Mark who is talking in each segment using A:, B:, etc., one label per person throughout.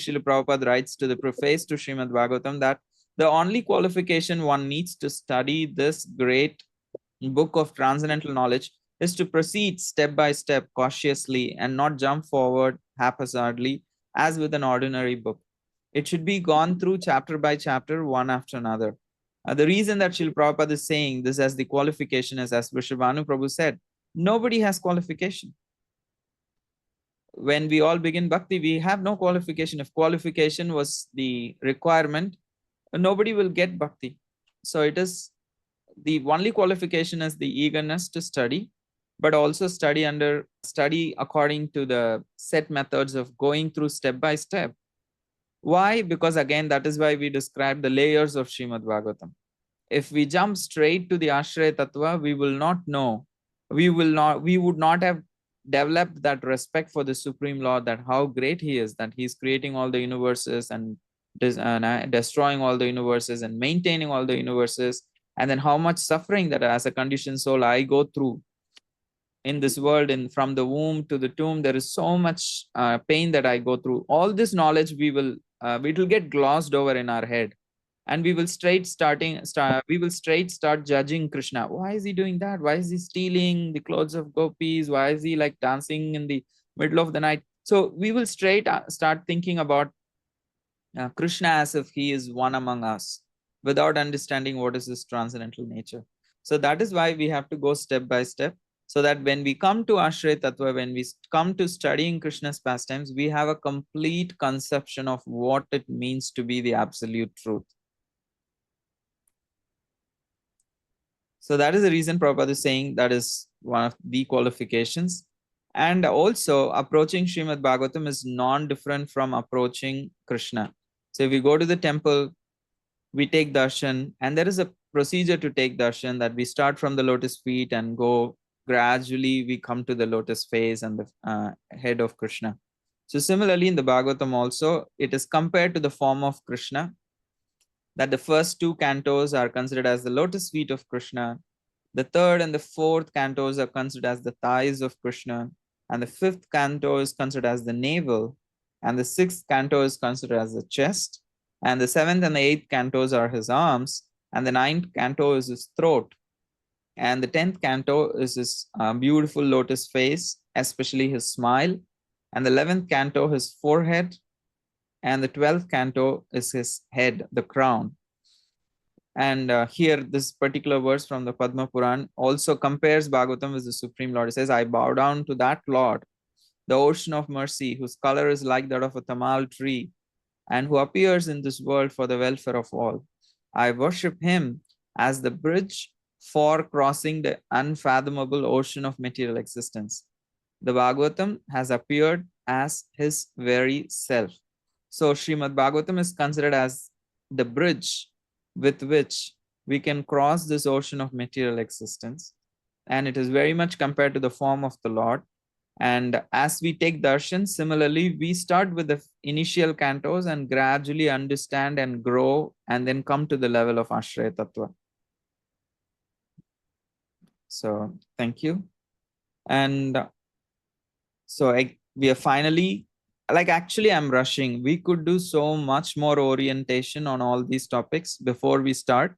A: Srila Prabhupada writes to the preface to Srimad Bhagavatam that the only qualification one needs to study this great book of transcendental knowledge is to proceed step by step cautiously and not jump forward haphazardly as with an ordinary book. It should be gone through chapter by chapter, one after another. The reason that Srila Prabhupada is saying this as the qualification is, as Vrishabhanu Prabhu said, nobody has qualification. When we all begin bhakti, we have no qualification. If qualification was the requirement, nobody will get bhakti. So it is the only qualification is the eagerness to study, but also study according to the set methods of going through step by step. Why? Because again, that is why we describe the layers of Srimad Bhagavatam. If we jump straight to the Ashraya Tattva, we will not know. We would not have developed that respect for the Supreme Lord, that how great He is, that He is creating all the universes and destroying all the universes and maintaining all the universes, and then how much suffering that as a conditioned soul I go through in this world, and from the womb to the tomb, there is so much pain that I go through. All this knowledge it will get glossed over in our head, and we will straight start judging Krishna. Why is he doing that? Why is he stealing the clothes of gopis? Why is he like dancing in the middle of the night? So we will straight start thinking about Krishna as if he is one among us, without understanding what is his transcendental nature. So that is why we have to go step by step, so that when we come to Ashraya Tattva, when we come to studying Krishna's pastimes, we have a complete conception of what it means to be the absolute truth. So that is the reason Prabhupada is saying that is one of the qualifications. And also, approaching Srimad Bhagavatam is non-different from approaching Krishna. So if we go to the temple, we take darshan, and there is a procedure to take darshan, that we start from the lotus feet and go gradually, we come to the lotus face and the head of Krishna. So similarly, in the Bhagavatam also, it is compared to the form of Krishna, that the first two cantos are considered as the lotus feet of Krishna. The third and the fourth cantos are considered as the thighs of Krishna. And the fifth canto is considered as the navel. And the sixth canto is considered as the chest. And the seventh and the eighth cantos are his arms. And the ninth canto is his throat. And the 10th canto is his beautiful lotus face, especially his smile. And the 11th canto, his forehead. And the 12th canto is his head, the crown. And here, this particular verse from the Padma Purana also compares Bhagavatam with the Supreme Lord. It says, I bow down to that Lord, the ocean of mercy, whose color is like that of a tamal tree, and who appears in this world for the welfare of all. I worship him as the bridge for crossing the unfathomable ocean of material existence. The Bhagavatam has appeared as his very self. So Srimad Bhagavatam is considered as the bridge with which we can cross this ocean of material existence. And it is very much compared to the form of the Lord. And as we take darshan, similarly, we start with the initial cantos and gradually understand and grow, and then come to the level of Ashraya Tattva. So thank you. And so we are finally, actually I'm rushing. We could do so much more orientation on all these topics before we start.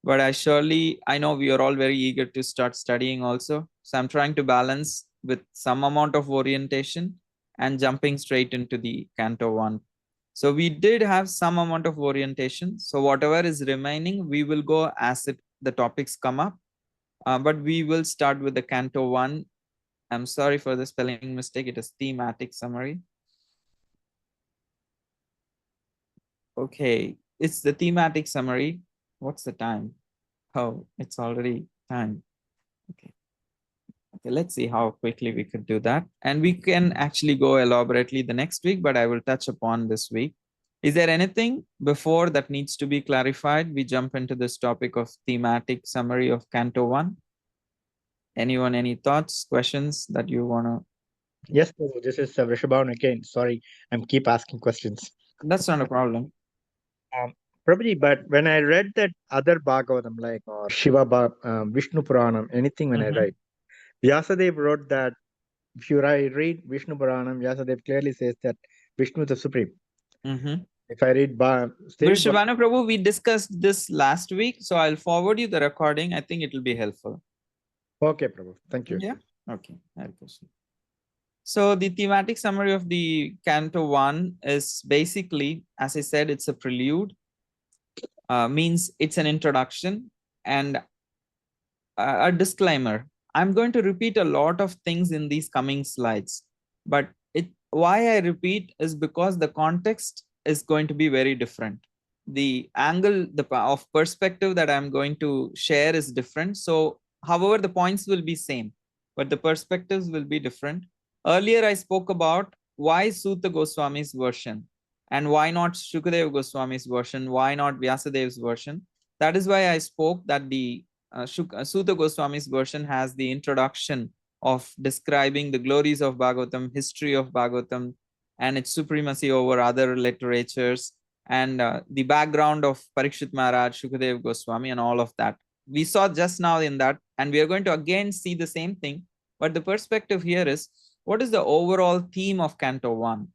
A: But I know we are all very eager to start studying also. So I'm trying to balance with some amount of orientation and jumping straight into the Canto 1. So we did have some amount of orientation. So whatever is remaining, we will go as the topics come up. But we will start with the Canto 1. I'm sorry for the spelling mistake. It is thematic summary. Okay, it's the thematic summary. What's the time? Oh, it's already time. Okay, let's see how quickly we could do that. And we can actually go elaborately the next week, but I will touch upon this week. Is there anything before that needs to be clarified? We jump into this topic of thematic summary of Canto 1. Anyone, any thoughts, questions that you want to?
B: Yes, Prabhu, this is Vrishabhan again. Sorry, I'm keep asking questions.
A: That's not a problem.
B: Prabhuji, but when I read that other Bhagavatam, like Vishnu Puranam, anything when I read, Vyasadeva wrote that if you read Vishnu Puranam, Vyasadeva clearly says that Vishnu is the Supreme. If I read same
A: Vrishabhanu Prabhu, we discussed this last week, so I'll forward you the recording. I think it will be helpful.
B: Okay, Prabhu. Thank you.
A: Yeah. Okay. Hare Krishna. So the thematic summary of the Canto 1 is basically, as I said, it's a prelude, means it's an introduction and a disclaimer. I'm going to repeat a lot of things in these coming slides, but why I repeat is because the context is going to be very different. The angle of perspective that I'm going to share is different. So, however, the points will be same, but the perspectives will be different. Earlier, I spoke about why Suta Goswami's version and why not Shukadeva Goswami's version, why not Vyasadev's version. That is why I spoke that the Suta Goswami's version has the introduction of describing the glories of Bhagavatam, history of Bhagavatam, and its supremacy over other literatures, and the background of Parikshit Maharaj, Shukadev Goswami, and all of that. We saw just now in that, and we are going to again see the same thing. But the perspective here is, what is the overall theme of Canto 1?